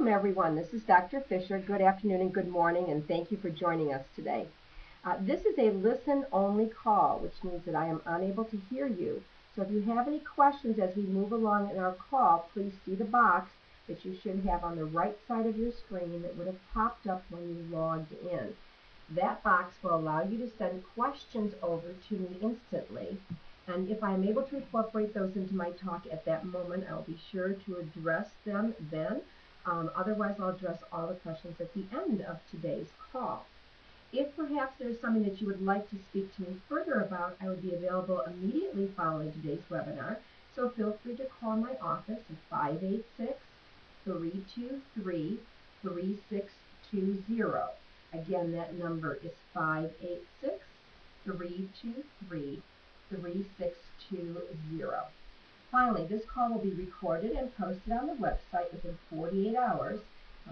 Welcome, everyone. This is Dr. Fisher. Good afternoon and good morning, and thank you for joining us today. This is a listen-only call, which means that I am unable to hear you. So if you have any questions as we move along in our call, please see the box that you should have on the right side of your screen that would have popped up when you logged in. That box will allow you to send questions over to me instantly. And if I'm able to incorporate those into my talk at that moment, I'll be sure to address them then. Otherwise, I'll address all the questions at the end of today's call. If perhaps there's something that you would like to speak to me further about, I would be available immediately following today's webinar. So feel free to call my office at 586-323-3620. Again, that number is 586-323-3620. Finally, this call will be recorded and posted on the website within 48 hours,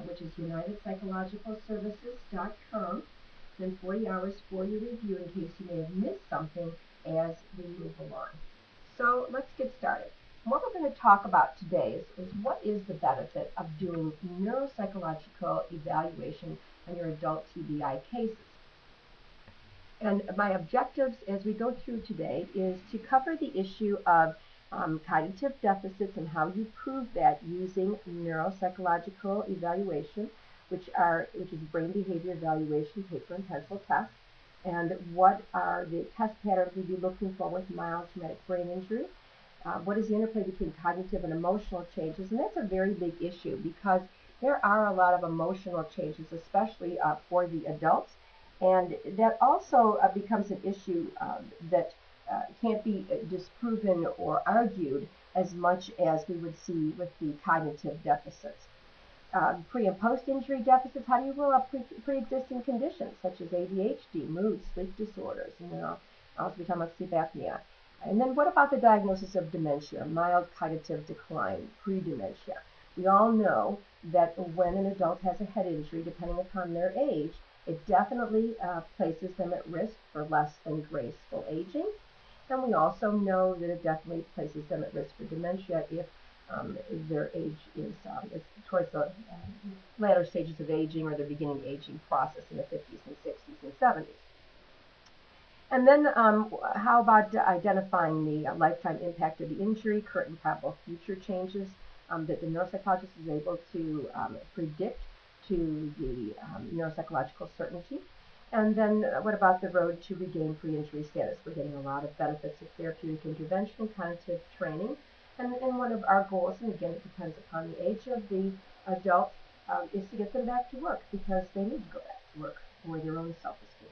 which is UnitedPsychologicalServices.com. Then 40 hours for your review in case you may have missed something as we move along. So let's get started. What we're going to talk about today is what is the benefit of doing neuropsychological evaluation on your adult TBI cases. And my objectives as we go through today is to cover the issue of cognitive deficits and how you prove that using neuropsychological evaluation, which is brain behavior evaluation, paper and pencil tests, and what are the test patterns we'd be looking for with mild traumatic brain injury. What is the interplay between cognitive and emotional changes? And that's a very big issue because there are a lot of emotional changes, especially for the adults. And that also becomes an issue that can't be disproven or argued as much as we would see with the cognitive deficits. Pre- and post-injury deficits, how do you rule out pre-existing conditions such as ADHD, mood, sleep disorders, and then I'll also be talking about sleep apnea. And then what about the diagnosis of dementia, mild cognitive decline, pre-dementia? We all know that when an adult has a head injury, depending upon their age, it definitely places them at risk for less than graceful aging. And we also know that it definitely places them at risk for dementia if their age is towards the latter stages of aging or the beginning aging process in the 50s and 60s and 70s. And then how about identifying the lifetime impact of the injury, current and probable future changes that the neuropsychologist is able to predict to the neuropsychological certainty. And then what about the road to regain pre-injury status? We're getting a lot of benefits of therapeutic intervention, cognitive training, and one of our goals, and again it depends upon the age of the adult, is to get them back to work because they need to go back to work for their own self-esteem.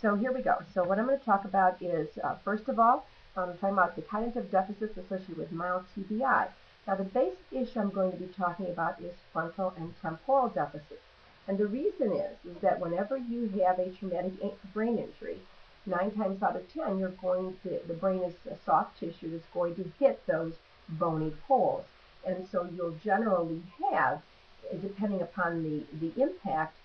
So here we go. So what I'm going to talk about is, first of all, I'm talking about the cognitive deficits associated with mild TBI. Now, the basic issue I'm going to be talking about is frontal and temporal deficits. And the reason is that whenever you have a traumatic brain injury, 9 times out of 10, the brain is a soft tissue that's going to hit those bony poles. And so you'll generally have, depending upon the impact,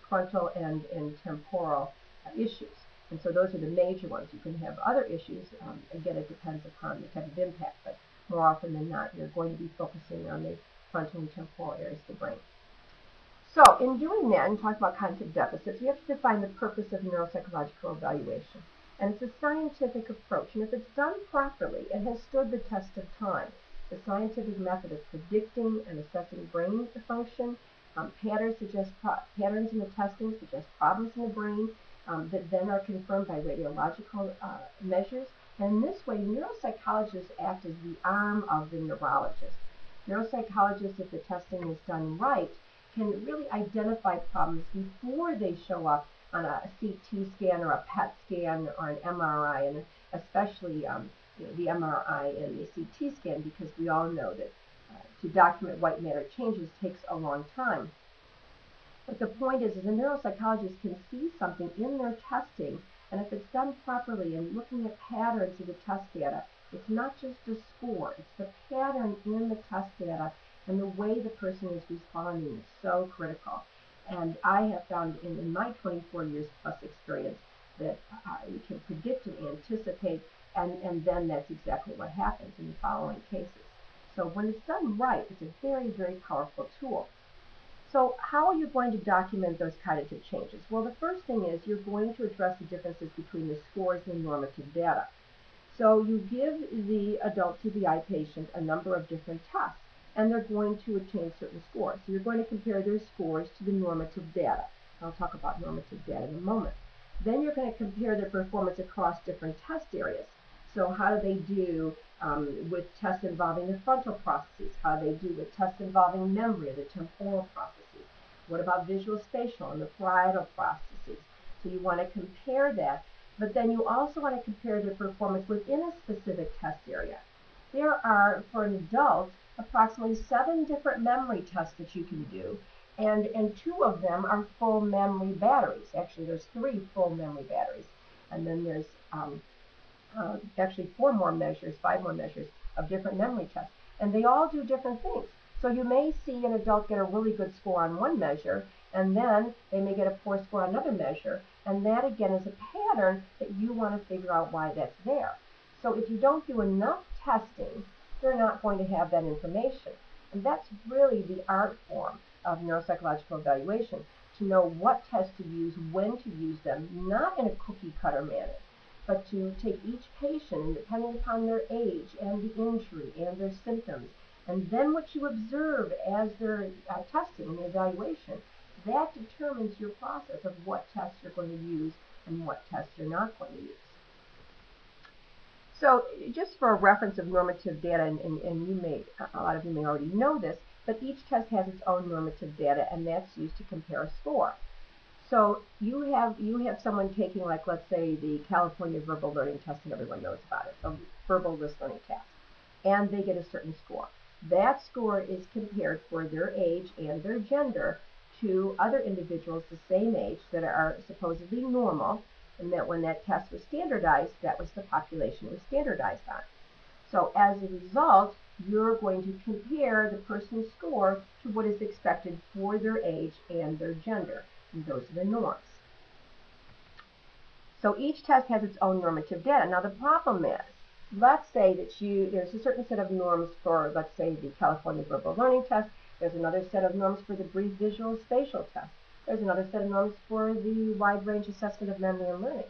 frontal and temporal issues. And so those are the major ones. You can have other issues. Again, it depends upon the type of impact, but more often than not, you're going to be focusing on the frontal and temporal areas of the brain. So in doing that and talking about cognitive deficits, we have to define the purpose of neuropsychological evaluation. And it's a scientific approach. And if it's done properly, it has stood the test of time. The scientific method of predicting and assessing brain function, patterns in the testing suggest problems in the brain that then are confirmed by radiological measures. And in this way, neuropsychologists act as the arm of the neurologist. Neuropsychologists, if the testing is done right, can really identify problems before they show up on a CT scan or a PET scan or an MRI, and especially the MRI and the CT scan, because we all know that to document white matter changes takes a long time. But the point is a neuropsychologist can see something in their testing, and if it's done properly and looking at patterns of the test data, it's not just a score, it's the pattern in the test data and the way the person is responding is so critical. And I have found in my 24 years plus experience that you can predict and anticipate, and then that's exactly what happens in the following cases. So when it's done right, it's a very, very powerful tool. So how are you going to document those cognitive changes? Well, the first thing is you're going to address the differences between the scores and the normative data. So you give the adult TBI patient a number of different tests, and they're going to attain certain scores. So you're going to compare their scores to the normative data. I'll talk about normative data in a moment. Then you're going to compare their performance across different test areas. So how do they do with tests involving the frontal processes? How do they do with tests involving memory, the temporal processes? What about visual spatial and the parietal processes? So you want to compare that, but then you also want to compare their performance within a specific test area. There are, for an adult, approximately 7 different memory tests that you can do, and 2 of them are full memory batteries. Actually, there's 3 full memory batteries, and then there's actually 4 more measures, 5 more measures of different memory tests, and they all do different things. So you may see an adult get a really good score on one measure, and then they may get a poor score on another measure, and that again is a pattern that you want to figure out why that's there. So if you don't do enough testing, you're not going to have that information. And that's really the art form of neuropsychological evaluation, to know what tests to use, when to use them, not in a cookie cutter manner, but to take each patient, and depending upon their age and the injury and their symptoms, and then what you observe as they're testing and the evaluation, that determines your process of what tests you're going to use and what tests you're not going to use. So just for a reference of normative data, and a lot of you may already know this, but each test has its own normative data, and that's used to compare a score. So you have someone taking, like, let's say, the California Verbal Learning Test, and everyone knows about it, the verbal listening test, and they get a certain score. That score is compared for their age and their gender to other individuals the same age that are supposedly normal, and that when that test was standardized, that was the population it was standardized on. So as a result, you're going to compare the person's score to what is expected for their age and their gender, and those are the norms. So each test has its own normative data. Now the problem is, let's say that there's a certain set of norms for, let's say, the California Verbal Learning Test. There's another set of norms for the Brief Visual Spatial Test. There's another set of norms for the Wide Range Assessment of Memory and Learning.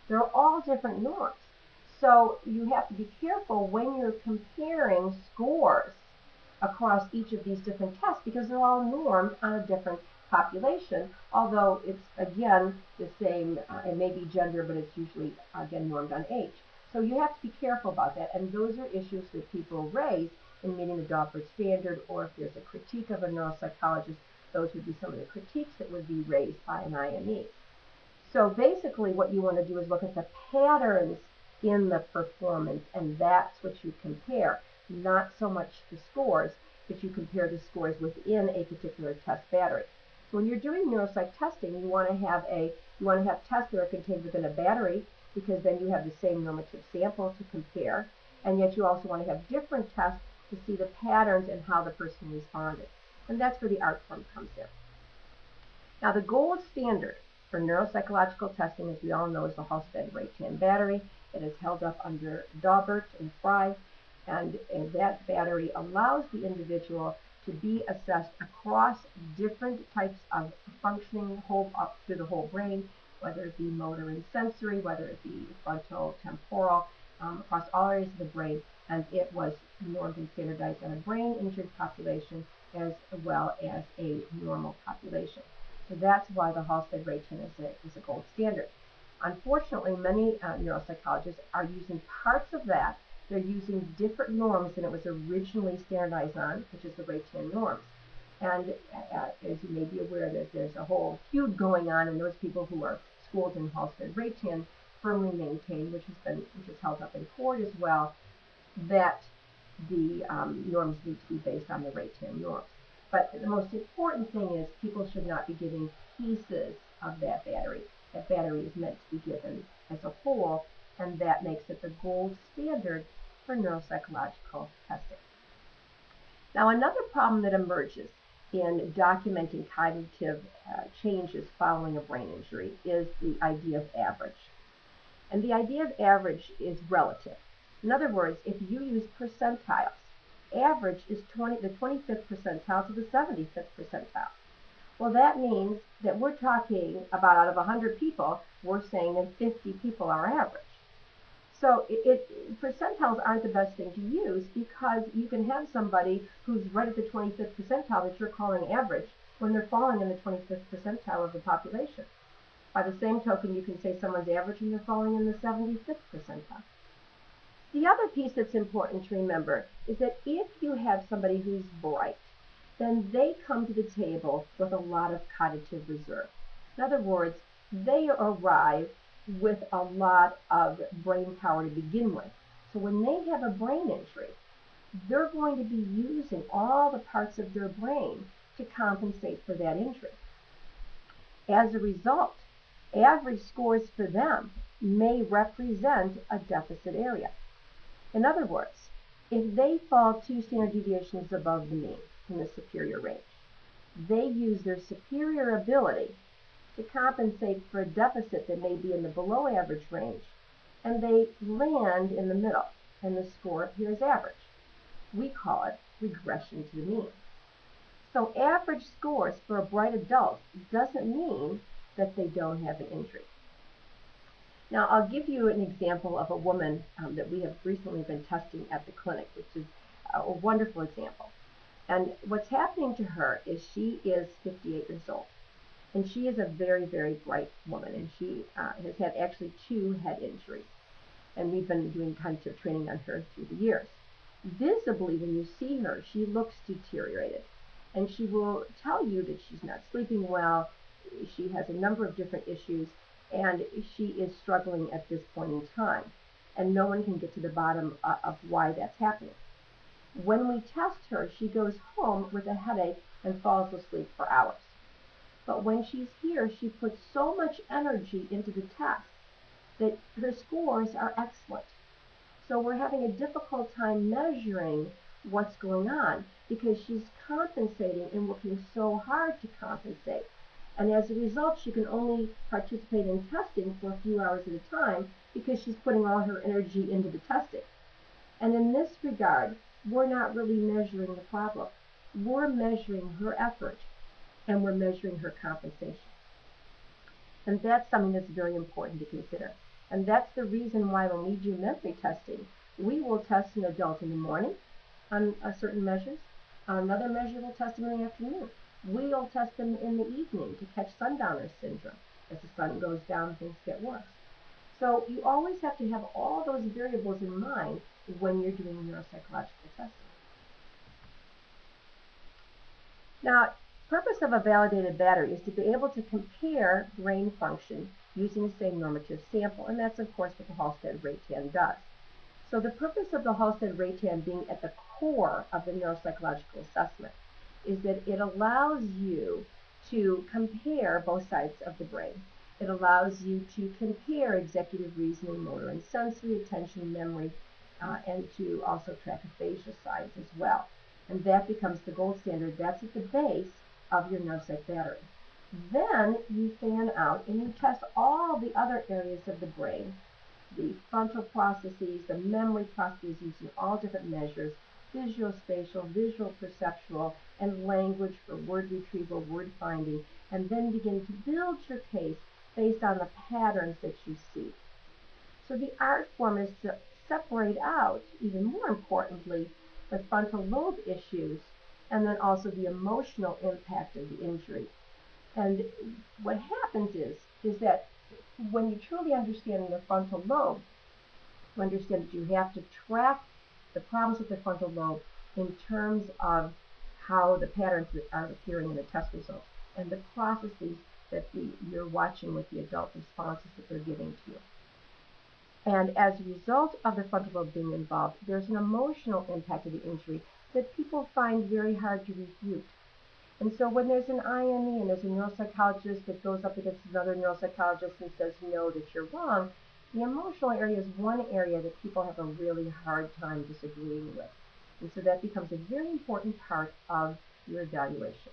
They're all different norms. So you have to be careful when you're comparing scores across each of these different tests, because they're all normed on a different population, although it's, again, the same, it may be gender, but it's usually, again, normed on age. So you have to be careful about that, and those are issues that people raise in meeting the Daubert standard, or if there's a critique of a neuropsychologist, those would be some of the critiques that would be raised by an IME. So basically what you want to do is look at the patterns in the performance, and that's what you compare, not so much the scores, but you compare the scores within a particular test battery. So when you're doing neuropsych testing, you want to have tests that are contained within a battery, because then you have the same normative sample to compare, and yet you also want to have different tests to see the patterns and how the person responded. And that's where the art form comes in. Now the gold standard for neuropsychological testing, as we all know, is the Halsted-Raytan battery. It is held up under Daubert and Frye, and that battery allows the individual to be assessed across different types of functioning up through the whole brain, whether it be motor and sensory, whether it be frontal, temporal, across all areas of the brain, and it was normed and standardized on a brain-injured population as well as a normal population. So that's why the Halsted-Raytan is a gold standard. Unfortunately, many neuropsychologists are using parts of that. They're using different norms than it was originally standardized on, which is the Raytan norms. And as you may be aware, there's a whole feud going on, and those people who are schooled in Halsted-Raytan firmly maintain, which is held up in court as well, that the norms need to be based on the Raytan norms. But the most important thing is people should not be giving pieces of that battery. That battery is meant to be given as a whole, and that makes it the gold standard for neuropsychological testing. Now, another problem that emerges in documenting cognitive changes following a brain injury is the idea of average. And the idea of average is relative. In other words, if you use percentiles, average is the 25th percentile to the 75th percentile. Well, that means that we're talking about out of 100 people, we're saying that 50 people are average. So percentiles aren't the best thing to use because you can have somebody who's right at the 25th percentile that you're calling average when they're falling in the 25th percentile of the population. By the same token, you can say someone's average and they're falling in the 75th percentile. The other piece that's important to remember is that if you have somebody who's bright, then they come to the table with a lot of cognitive reserve. In other words, they arrive with a lot of brain power to begin with. So when they have a brain injury, they're going to be using all the parts of their brain to compensate for that injury. As a result, average scores for them may represent a deficit area. In other words, if they fall 2 standard deviations above the mean in the superior range, they use their superior ability to compensate for a deficit that may be in the below average range, and they land in the middle, and the score appears average. We call it regression to the mean. So average scores for a bright adult doesn't mean that they don't have an injury. Now, I'll give you an example of a woman that we have recently been testing at the clinic, which is a wonderful example. And what's happening to her is she is 58 years old. And she is a very, very bright woman. And she has had actually 2 head injuries. And we've been doing cognitive training on her through the years. Visibly, when you see her, she looks deteriorated. And she will tell you that she's not sleeping well. She has a number of different issues. And she is struggling at this point in time. And no one can get to the bottom of why that's happening. When we test her, she goes home with a headache and falls asleep for hours. But when she's here, she puts so much energy into the test that her scores are excellent. So we're having a difficult time measuring what's going on because she's compensating and working so hard to compensate. And as a result, she can only participate in testing for a few hours at a time because she's putting all her energy into the testing. And in this regard, we're not really measuring the problem. We're measuring her effort, and we're measuring her compensation. And that's something that's very important to consider. And that's the reason why when we do memory testing, we will test an adult in the morning on certain measures. On another measure, we'll test them in the afternoon. We'll test them in the evening to catch sundowner syndrome. As the sun goes down, things get worse. So you always have to have all those variables in mind when you're doing neuropsychological testing. Now, the purpose of a validated battery is to be able to compare brain function using the same normative sample, and that's of course what the Halstead-Raytan does. So the purpose of the Halstead-Raytan being at the core of the neuropsychological assessment is that it allows you to compare both sides of the brain. It allows you to compare executive reasoning, motor and sensory, attention, memory, and to also track aphasia signs as well. And that becomes the gold standard. That's at the base of your neuropsych battery. Then you fan out and you test all the other areas of the brain, the frontal processes, the memory processes using all different measures, visuospatial, visual perceptual, and language for word retrieval, word finding, and then begin to build your case based on the patterns that you see. So the art form is to separate out, even more importantly, the frontal lobe issues and then also the emotional impact of the injury. And what happens is that when you truly understand the frontal lobe, you understand that you have to track the problems with the frontal lobe in terms of how the patterns that are appearing in the test results and the processes that you're watching with the adult responses that they're giving to you. And as a result of the frontal lobe being involved, there's an emotional impact of the injury that people find very hard to refute. And so when there's an IME and there's a neuropsychologist that goes up against another neuropsychologist and says, no, that you're wrong, the emotional area is one area that people have a really hard time disagreeing with. And so that becomes a very important part of your evaluation.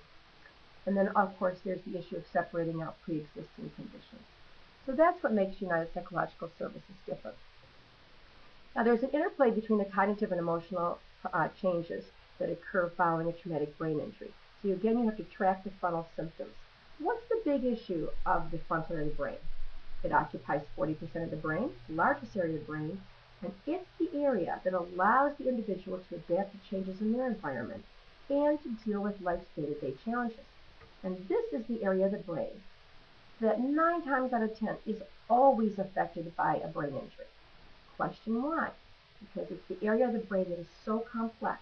And then, of course, there's the issue of separating out pre-existing conditions. So that's what makes United Psychological Services different. Now, there's an interplay between the cognitive and emotional changes that occur following a traumatic brain injury. So again, you have to track the frontal symptoms. What's the big issue of the frontal area of the brain? It occupies 40% of the brain, the largest area of the brain, and it's the area that allows the individual to adapt to changes in their environment and to deal with life's day-to-day challenges. And this is the area of the brain that 9 times out of 10 is always affected by a brain injury. Question why? Because it's the area of the brain that is so complex,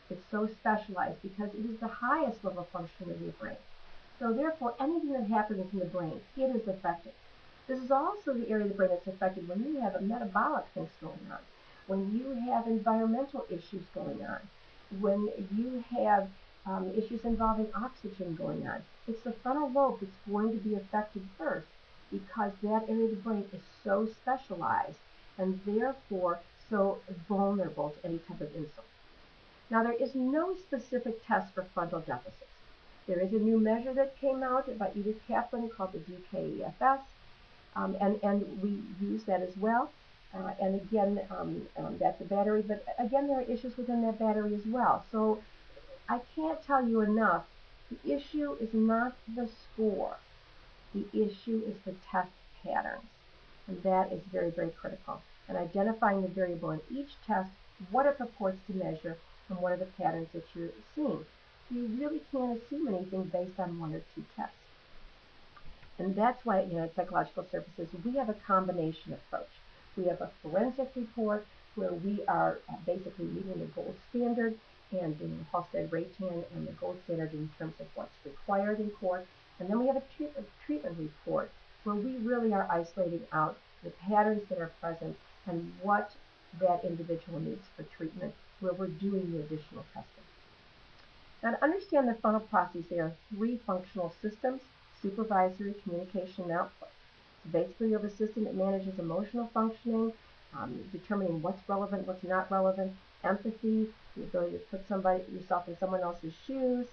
it's so specialized, because it is the highest level function of your brain. So therefore, anything that happens in the brain, it is affected. This is also the area of the brain that's affected when you have metabolic things going on, when you have environmental issues going on, when you have issues involving oxygen going on. It's the frontal lobe that's going to be affected first, because that area of the brain is so specialized and therefore so vulnerable to any type of insult. Now, there is no specific test for frontal deficits. There is a new measure that came out by Edith Kaplan called the DKEFS, and we use that as well. And again, that's a battery, but again, there are issues within that battery as well. So I can't tell you enough, the issue is not the score. The issue is the test patterns, and that is very, very critical. And identifying the variable in each test, what it purports to measure, and what are the patterns that you're seeing. You really can't assume anything based on 1 or 2 tests. And that's why at United Psychological Services, we have a combination approach. We have a forensic report where we are basically meeting the gold standard and the Halstead-Raytan and the gold standard in terms of what's required in court. And then we have a treatment report where we really are isolating out the patterns that are present and what that individual needs for treatment, where we're doing the additional testing. Now, to understand the frontal processes, there are 3 functional systems: supervisory, communication, and output. So basically, you have a system that manages emotional functioning, determining what's relevant, what's not relevant, empathy, the ability to put yourself in someone else's shoes,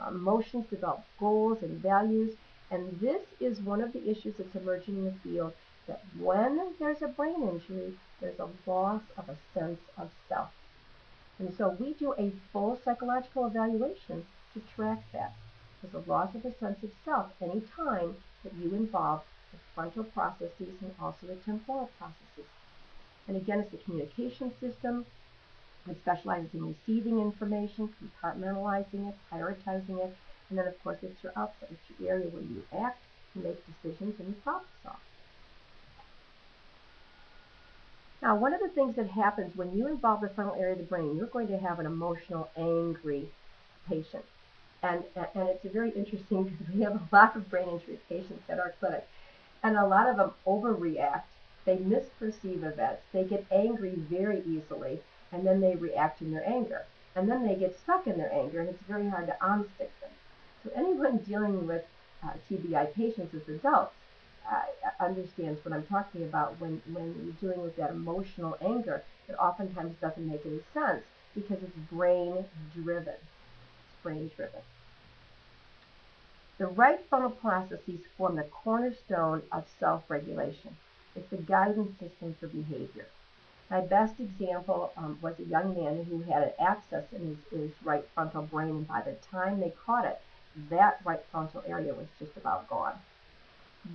emotions, develop goals and values. And this is one of the issues that's emerging in the field, that when there's a brain injury, there's a loss of a sense of self. And so we do a full psychological evaluation to track that. There's a loss of a sense of self any time that you involve the frontal processes and also the temporal processes. And again, it's the communication system. It specializes in receiving information, compartmentalizing it, prioritizing it, and then of course it's your output. It's your area where you act, you make decisions, and you problem solve. Now, one of the things that happens when you involve the frontal area of the brain, you're going to have an emotional, angry patient. And it's very interesting because we have a lot of brain injury patients at our clinic, and a lot of them overreact. They misperceive events. They get angry very easily, and then they react in their anger. And then they get stuck in their anger, and it's very hard to unstick them. So anyone dealing with TBI patients as adults understands what I'm talking about when you're dealing with that emotional anger that oftentimes doesn't make any sense because it's brain-driven. It's brain-driven. The right frontal processes form the cornerstone of self-regulation. It's the guidance system for behavior. My best example was a young man who had an abscess in his right frontal brain, and by the time they caught it, that right frontal area was just about gone.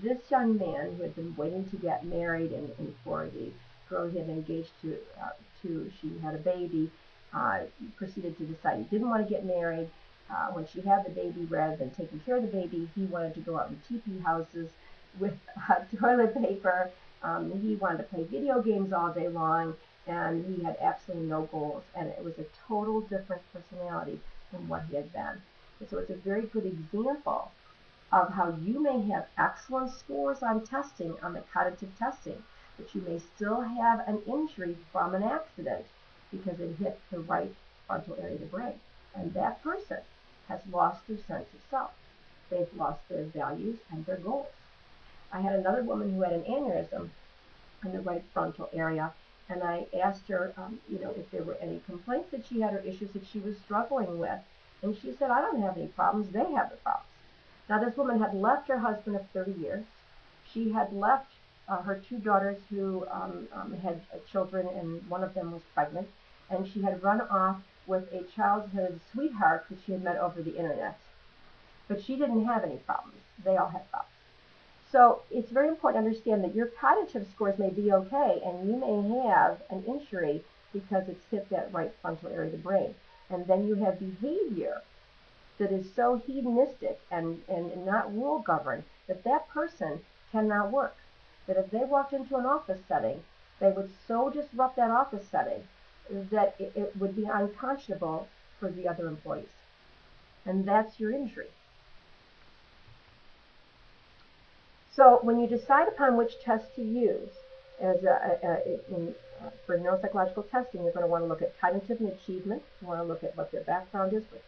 This young man, who had been waiting to get married, and for the girl he had engaged to, she had a baby, proceeded to decide he didn't want to get married. When she had the baby, rather than taking care of the baby, he wanted to go out in teepee houses with toilet paper. He wanted to play video games all day long, and he had absolutely no goals. And it was a total different personality than what he had been. And so it's a very good example of how you may have excellent scores on testing, on the cognitive testing, but you may still have an injury from an accident because it hit the right frontal area of the brain. And that person has lost their sense of self. They've lost their values and their goals. I had another woman who had an aneurysm in the right frontal area, and I asked her, if there were any complaints that she had or issues that she was struggling with. And she said, I don't have any problems, they have the problems. Now, this woman had left her husband of 30 years. She had left her 2 daughters who had children, and one of them was pregnant. And she had run off with a childhood sweetheart that she had met over the internet. but she didn't have any problems. They all had problems. So it's very important to understand that your cognitive scores may be okay, and you may have an injury because it's hit that right frontal area of the brain. And then you have behavior that is so hedonistic and not rule-governed that that person cannot work. That if they walked into an office setting, they would so disrupt that office setting that it would be unconscionable for the other employees. And that's your injury. So when you decide upon which test to use for neuropsychological testing, you're going to want to look at cognitive and achievement. You want to look at what their background is, what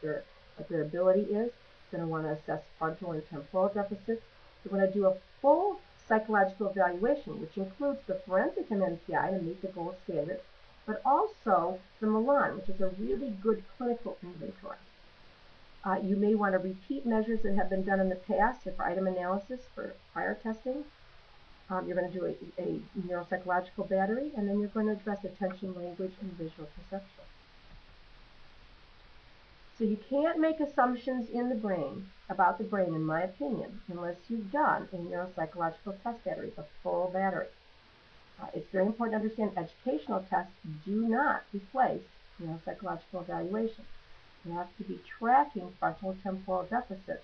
their ability is. You're going to want to assess frontal and temporal deficits. You're going to do a full psychological evaluation, which includes the forensic MMPI to meet the gold standard, but also the Milan, which is a really good clinical inventory. You may want to repeat measures that have been done in the past for item analysis for prior testing. You're going to do a neuropsychological battery, and then you're going to address attention, language, and visual perception. So you can't make assumptions in the brain, about the brain, in my opinion, unless you've done a neuropsychological test battery, a full battery. It's very important to understand educational tests do not replace neuropsychological evaluation. You have to be tracking frontal temporal deficits.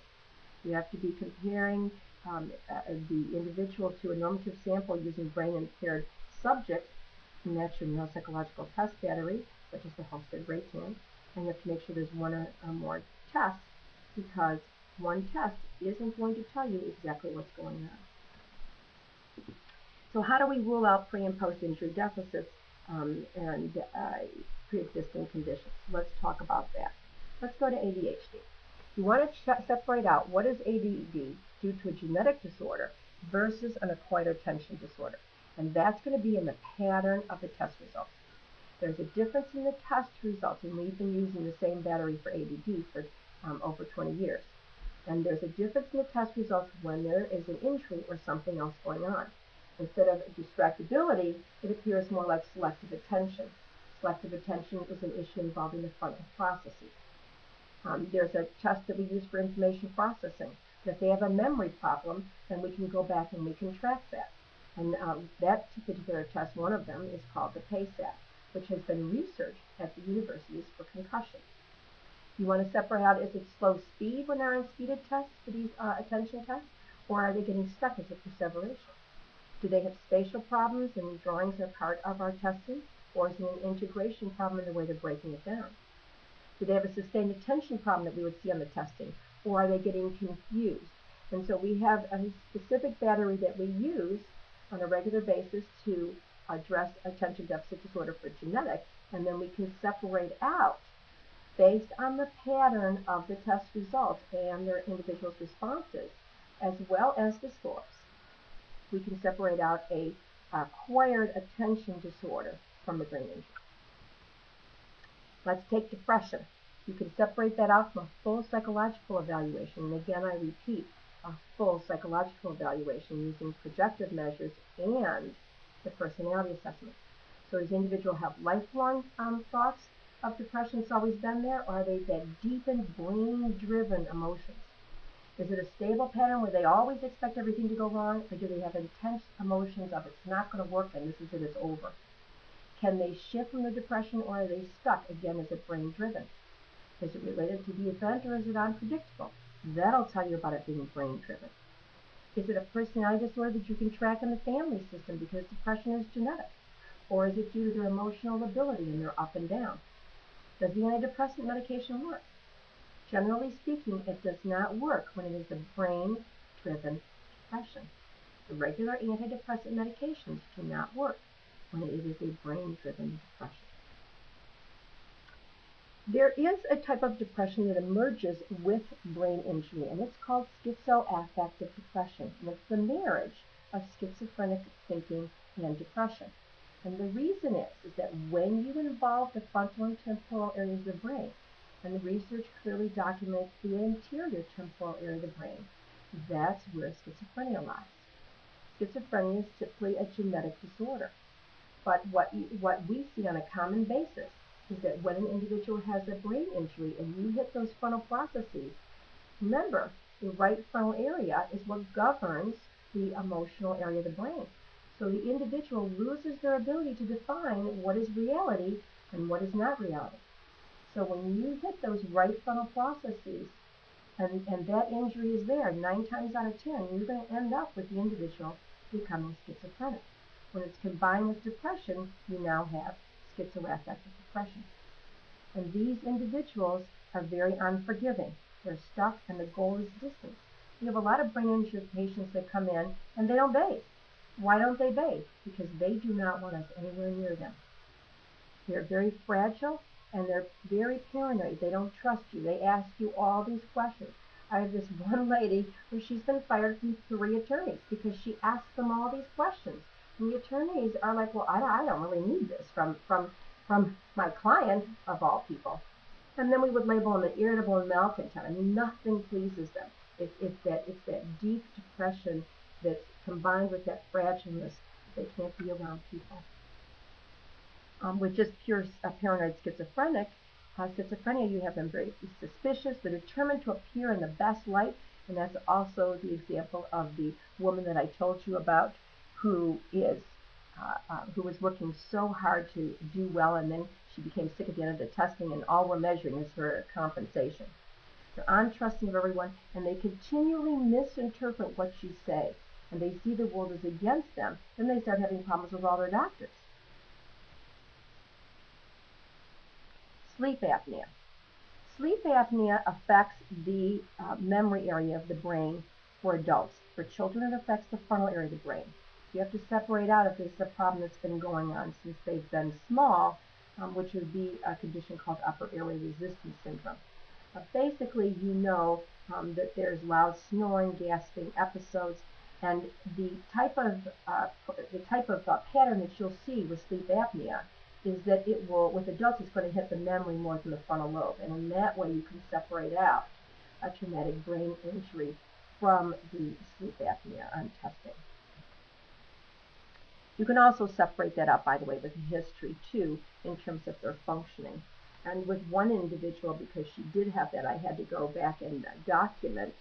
You have to be comparing the individual to a normative sample using brain-impaired subjects, and that's your neuropsychological test battery, such as the Halstead Raytan. And you have to make sure there's one or more tests, because one test isn't going to tell you exactly what's going on. So how do we rule out pre- and post-injury deficits and pre-existing conditions? Let's talk about that. Let's go to ADHD. You want to separate out what is ADD due to a genetic disorder versus an acquired attention disorder. And that's going to be in the pattern of the test results. There's a difference in the test results, and we've been using the same battery for ADD for over 20 years. And there's a difference in the test results when there is an injury or something else going on. Instead of distractibility, it appears more like selective attention. Selective attention is an issue involving the frontal processes. There's a test that we use for information processing. If they have a memory problem, then we can go back and we can track that. And that particular test, one of them, is called the PACE-AT, which has been researched at the universities for concussion. You want to separate out, is it slow speed when they're on speeded tests for these attention tests, or are they getting stuck as a perseveration? Do they have spatial problems and drawings are part of our testing, or is it an integration problem in the way they're breaking it down? Do they have a sustained attention problem that we would see on the testing, or are they getting confused? And so we have a specific battery that we use on a regular basis to address attention deficit disorder for genetic, and then we can separate out, based on the pattern of the test results and their individual's responses, as well as the scores, we can separate out a acquired attention disorder from the brain injury. Let's take depression. You can separate that out from a full psychological evaluation. And again, I repeat, a full psychological evaluation using projective measures and the personality assessment. So does the individual have lifelong thoughts of depression that's always been there, or are they that deepened, brain-driven emotions? Is it a stable pattern where they always expect everything to go wrong, or do they have intense emotions of it's not going to work and this is it, it's over? Can they shift from the depression, or are they stuck? Again, is it brain-driven? Is it related to the event, or is it unpredictable? That'll tell you about it being brain-driven. Is it a personality disorder that you can track in the family system because depression is genetic? Or is it due to their emotional ability and their up and down? Does the antidepressant medication work? Generally speaking, it does not work when it is a brain-driven depression. The regular antidepressant medications do not work when it is a brain-driven depression. There is a type of depression that emerges with brain injury, and it's called schizoaffective depression. And it's the marriage of schizophrenic thinking and depression. And the reason is that when you involve the frontal and temporal areas of the brain, and the research clearly documents the anterior temporal area of the brain, that's where schizophrenia lies. Schizophrenia is typically a genetic disorder. But what we see on a common basis is that when an individual has a brain injury and you hit those frontal processes, remember, The right frontal area is what governs the emotional area of the brain. So the individual loses their ability to define what is reality and what is not reality. So when you hit those right frontal processes, and that injury is there, 9 times out of 10, you're going to end up with the individual becoming schizophrenic. When it's combined with depression, you now have schizoaffective depression. And these individuals are very unforgiving. They're stuck, and the goal is distance. You have a lot of brain injury patients that come in, and they don't bathe. Why don't they bathe? Because they do not want us anywhere near them. They're very fragile, and they're very paranoid. They don't trust you. They ask you all these questions. I have this one lady where she's been fired from 3 attorneys because she asks them all these questions. And the attorneys are like, well, I don't really need this from my client, of all people. And then we would label them as irritable and malcontent. I mean, nothing pleases them. It's that deep depression that's combined with that fragileness. They can't be around people. With just pure paranoid schizophrenia, you have them very suspicious. They're determined to appear in the best light, and that's also the example of the woman that I told you about, who was working so hard to do well, and then she became sick at the end of the testing, and all we're measuring is her compensation. They're untrusting of everyone, and they continually misinterpret what you say, and they see the world as against them. Then they start having problems with all their doctors. Sleep apnea. Sleep apnea affects the memory area of the brain for adults. For children, it affects the frontal area of the brain. You have to separate out if this is a problem that's been going on since they've been small, which would be a condition called upper airway resistance syndrome. Basically, you know that there's loud snoring, gasping episodes, and the type of pattern that you'll see with sleep apnea is that it will, with adults, it's going to hit the memory more than the frontal lobe, and in that way you can separate out a traumatic brain injury from the sleep apnea on testing. You can also separate that out, by the way, with history too, in terms of their functioning. And with one individual, because she did have that, I had to go back and document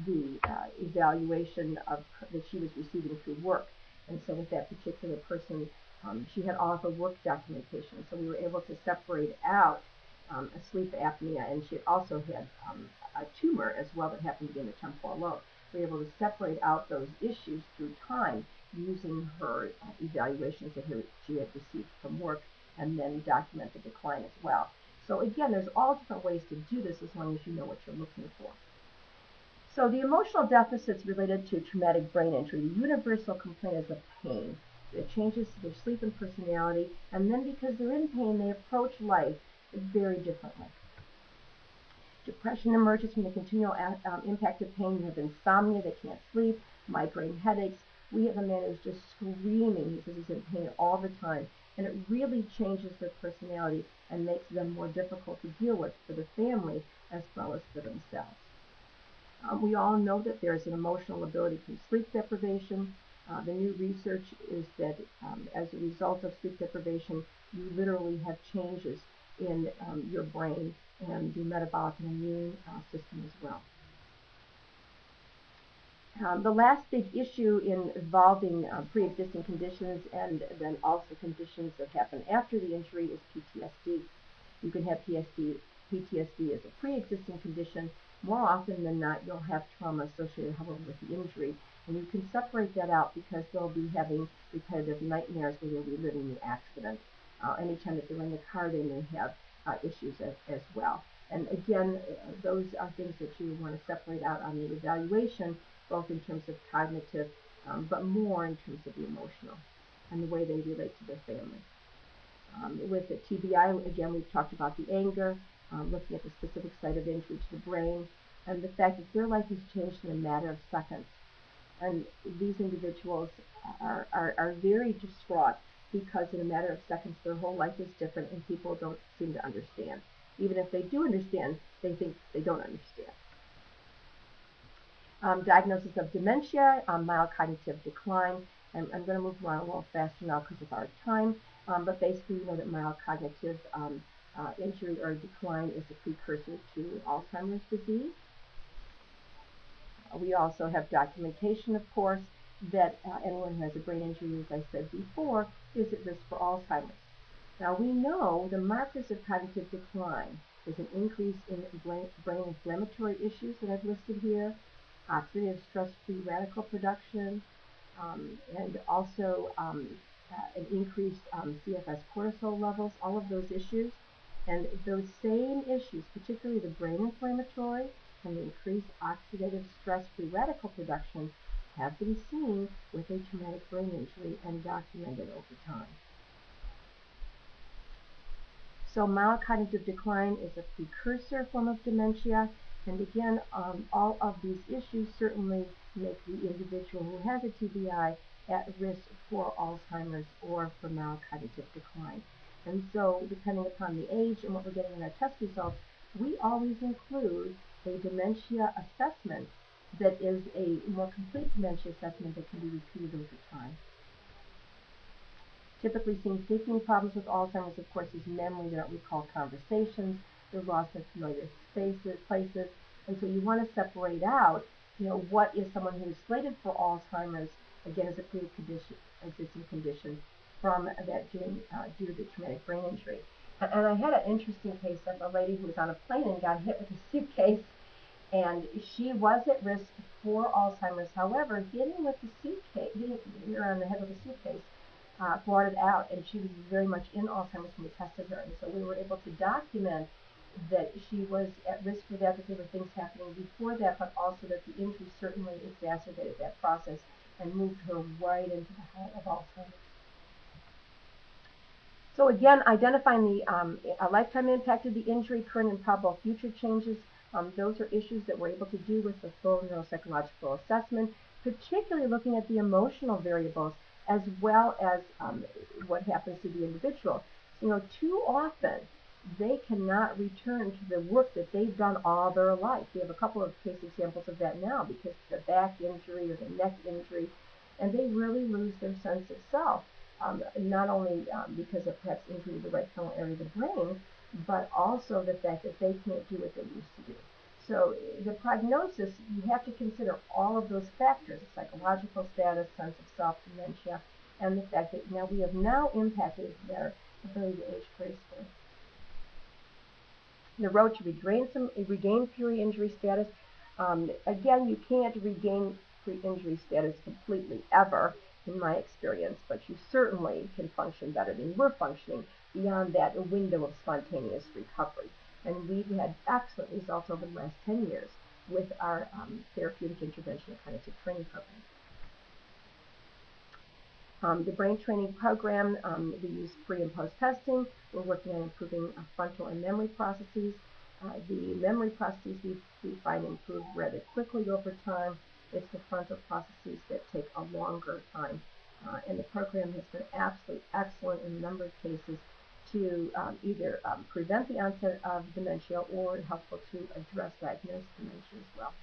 the evaluation that she was receiving through work. And so with that particular person, she had all of her work documentation. So we were able to separate out a sleep apnea, and she also had a tumor as well that happened to be in the temporal lobe. We were able to separate out those issues through time using her evaluations that she had received from work, and then document the decline as well. So again, there's all different ways to do this as long as you know what you're looking for. So the emotional deficits related to traumatic brain injury, the universal complaint is of pain. It changes their sleep and personality, and then because they're in pain, they approach life very differently. Depression emerges from the continual impact of pain. You have insomnia, they can't sleep, migraine headaches. We have a man who's just screaming. He says he's in pain all the time, and it really changes their personality and makes them more difficult to deal with for the family as well as for themselves. We all know that there's an emotional ability to sleep deprivation. The new research is that as a result of sleep deprivation, you literally have changes in your brain and the metabolic and immune system as well. The last big issue involving pre-existing conditions and then also conditions that happen after the injury is PTSD. You can have PTSD as a pre-existing condition. More often than not, you'll have trauma associated, however, with the injury. And you can separate that out because they'll be having repetitive nightmares where they'll be reliving the accident. Anytime that they're in the car, they may have issues as well. And again, those are things that you want to separate out on the evaluation, both in terms of cognitive, but more in terms of the emotional and the way they relate to their family. With the TBI, again, we've talked about the anger, looking at the specific site of injury to the brain, and the fact that their life has changed in a matter of seconds. And these individuals are very distraught because in a matter of seconds their whole life is different and people don't seem to understand. Even if they do understand, they think they don't understand. Diagnosis of dementia, mild cognitive decline. I'm going to move around a little faster now because of our time, but basically you know that mild cognitive injury or decline is a precursor to Alzheimer's disease. We also have documentation, of course, that anyone who has a brain injury, as I said before, is at risk for Alzheimer's. Now we know the markers of cognitive decline. There's an increase in brain inflammatory issues that I've listed here, oxidative stress-free radical production, and also an increased CFS cortisol levels, all of those issues. And those same issues, particularly the brain inflammatory and the increased oxidative stress-free radical production, have been seen with a traumatic brain injury and documented over time. So mild cognitive decline is a precursor form of dementia, and again, all of these issues certainly make the individual who has a TBI at risk for Alzheimer's or for mild cognitive decline. And so, depending upon the age and what we're getting in our test results, we always include a dementia assessment that is a more complete dementia assessment that can be repeated over time. Typically seen thinking problems with Alzheimer's, of course, is memory. They don't recall conversations. They're lost in familiar places. And so you want to separate out, what is someone who is slated for Alzheimer's, again, as a pre-existing condition, from that due to the traumatic brain injury. And I had an interesting case of a lady who was on a plane and got hit with a suitcase, and she was at risk for Alzheimer's. However, hitting her on the head with a suitcase brought it out, and she was very much in Alzheimer's when we tested her. And so we were able to document that she was at risk for that there were things happening before that, but also that the injury certainly exacerbated that process and moved her right into the heart of Alzheimer's. So again, identifying the a lifetime impact of the injury, current and probable future changes, those are issues that we're able to do with the full neuropsychological assessment, particularly looking at the emotional variables as well as what happens to the individual. Too often they cannot return to the work that they've done all their life. We have a couple of case examples of that now because of the back injury or the neck injury, and they really lose their sense of self. Not only because of perhaps injury to the right frontal area of the brain, but also the fact that they can't do what they used to do. So the prognosis, you have to consider all of those factors: psychological status, sense of self, dementia, and the fact that we have now impacted their ability to age gracefully. The road to regain pre-injury status. Again, you can't regain pre-injury status completely ever, in my experience, but you certainly can function better than we're functioning beyond that window of spontaneous recovery. And we've had excellent results over the last 10 years with our therapeutic intervention and cognitive training program. The brain training program, we use pre and post testing. We're working on improving frontal and memory processes. The memory processes we find improve rather quickly over time. It's the frontal processes that take a longer time. And the program has been absolutely excellent in a number of cases to either prevent the onset of dementia or helpful to address diagnosed dementia as well.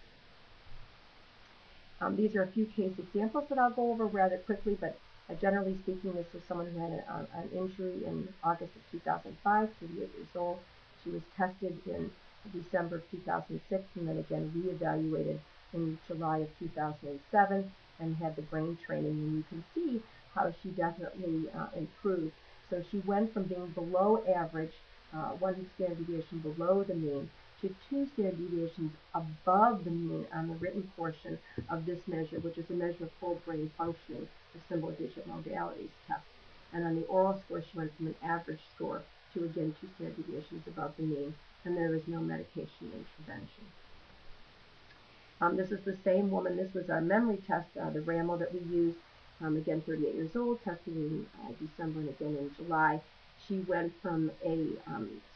These are a few case examples that I'll go over rather quickly, but generally speaking, this was someone who had an injury in August of 2005, 38 years old. She was tested in December of 2006 and then again reevaluated in July of 2007 and had the brain training, and you can see how she definitely improved. So she went from being below average, 1 standard deviation below the mean, to 2 standard deviations above the mean on the written portion of this measure, which is a measure of full brain functioning, the symbol digit modalities test. And on the oral score, she went from an average score to, again, 2 standard deviations above the mean, and there is no medication intervention. This is the same woman. This was our memory test, the RAMO that we used. Again, 38 years old, tested in December and again in July. She went from a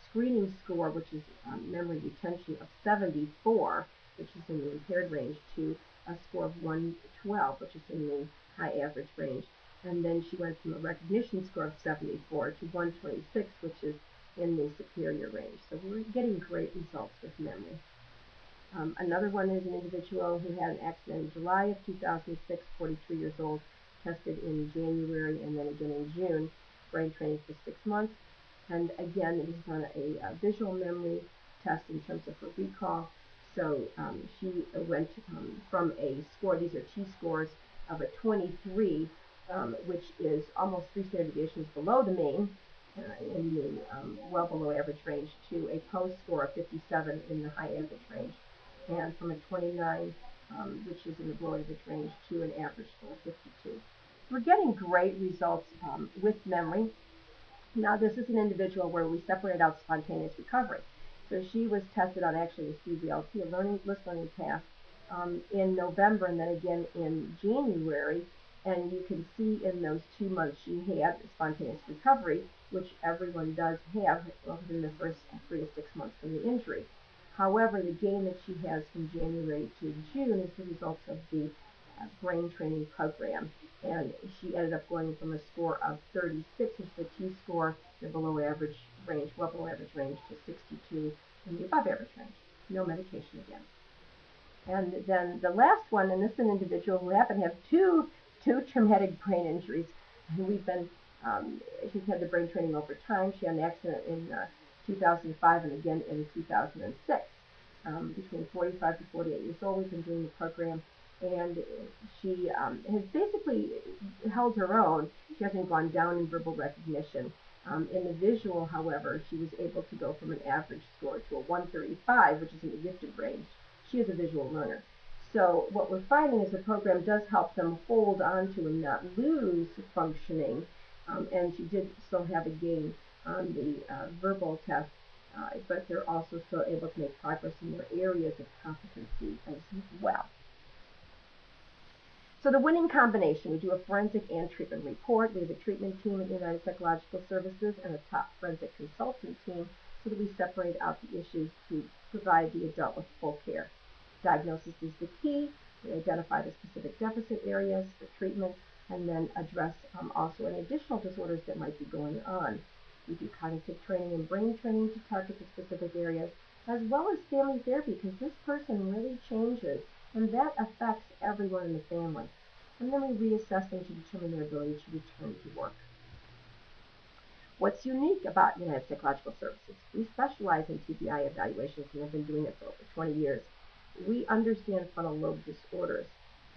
screening score, which is memory retention of 74, which is in the impaired range, to a score of 112, which is in the high average range. And then she went from a recognition score of 74 to 126, which is in the superior range. So we're getting great results with memory. Another one is an individual who had an accident in July of 2006, 43 years old, tested in January and then again in June, brain training for 6 months. And again, it was on a visual memory test in terms of her recall, So she went from a score, these are T-scores, of a 23, which is almost 3 standard deviations below the mean, in the well below average range, to a post score of 57 in the high average range, and from a 29, which is in the below average range, to an average score of 52. We're getting great results with memory. Now, this is an individual where we separated out spontaneous recovery. So she was tested on actually a CBLT, a list learning task, in November and then again in January. And you can see in those 2 months she had spontaneous recovery, which everyone does have within the first 3 to 6 months from the injury. However, the gain that she has from January to June is the result of the brain training program. And she ended up going from a score of 36, which is the T-score, the below average range, well below average range, to 62 in the above average range. No medication again. And then the last one, and this is an individual who happened to have two traumatic brain injuries. And we've been, she's had the brain training over time. She had an accident in 2005 and again in 2006. Between 45 to 48 years old, we've been doing the program, and she has basically held her own. She hasn't gone down in verbal recognition. In the visual, however, she was able to go from an average score to a 135, which is in the gifted range. She is a visual learner. So what we're finding is the program does help them hold on to and not lose functioning, and she did still have a gain on the verbal test, but they're also still able to make progress in their areas of competency as well. So the winning combination, we do a forensic and treatment report. We have a treatment team at United Psychological Services and a top forensic consultant team, so that we separate out the issues to provide the adult with full care. Diagnosis is the key. We identify the specific deficit areas for treatment, and then address also any additional disorders that might be going on. We do cognitive training and brain training to target the specific areas, as well as family therapy, because this person really changes, and that affects everyone in the family. And then we reassess them to determine their ability to return to work. What's unique about United Psychological Services? We specialize in TBI evaluations and have been doing it for over 20 years. We understand frontal lobe disorders,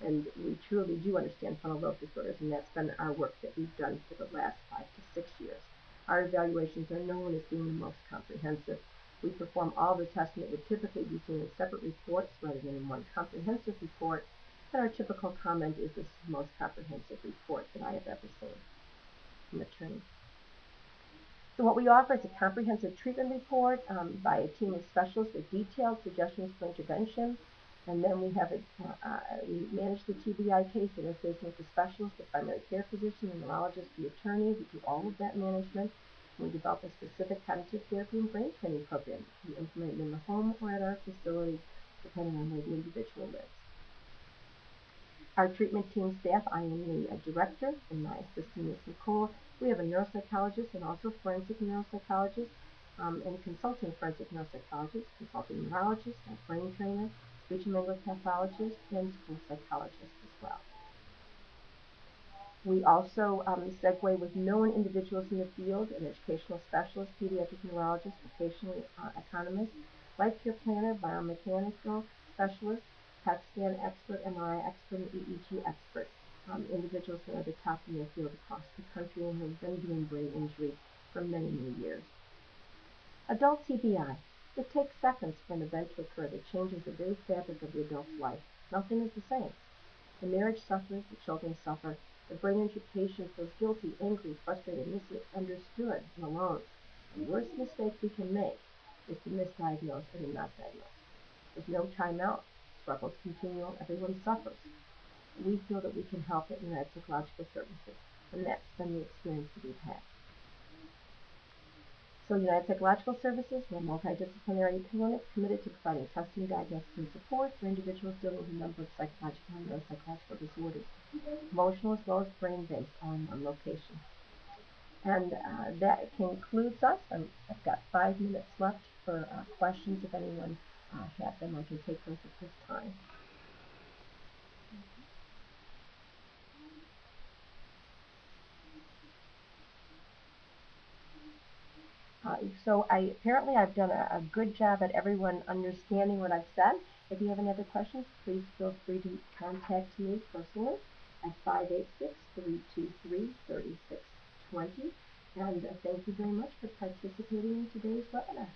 and we truly do understand frontal lobe disorders, and that's been our work that we've done for the last 5 to 6 years. Our evaluations are known as being the most comprehensive. We perform all the testing that would typically be seen in separate reports rather than in one comprehensive report, and our typical comment is this is the most comprehensive report that I have ever seen from attorneys. So what we offer is a comprehensive treatment report by a team of specialists with detailed suggestions for intervention. And then we have we manage the TBI case interfacing with the specialist, the primary care physician, the neurologist, the attorney. We do all of that management. We develop a specific cognitive therapy and brain training program. We implement it in the home or at our facility, depending on where the individual lives. Our treatment team staff, I am the director, and my assistant is Nicole. We have a neuropsychologist and also forensic neuropsychologist, and consulting forensic neuropsychologist, consulting neurologist, a brain trainer, speech and language pathologist, and school psychologist as well. We also segue with known individuals in the field: an educational specialist, pediatric neurologist, vocational economist, life care planner, biomechanical specialist, PET scan expert, MRI expert, and EEG expert. Individuals who are the top in their field across the country and have been doing brain injury for many, many years. Adult TBI. It takes seconds for an event to occur that changes the very fabric of the adult's life. Nothing is the same. The marriage suffers, the children suffer, the brain injured patient feels guilty, angry, frustrated, misunderstood, and alone. The worst mistake we can make is to misdiagnose or to not diagnose. There's no time out. Struggles continue. Everyone suffers. We feel that we can help at United Psychological Services, and that's been the experience that we've had. So United Psychological Services, we're a multidisciplinary clinic committed to providing testing, diagnosis, and support for individuals dealing with a number of psychological and neuropsychological disorders, emotional as well as brain-based, all in one location. And that concludes us. I've got 5 minutes left for questions. If anyone has them, I can take those at this time. So apparently I've done a good job at everyone understanding what I've said. If you have any other questions, please feel free to contact me personally at 586-323-3620. And thank you very much for participating in today's webinar.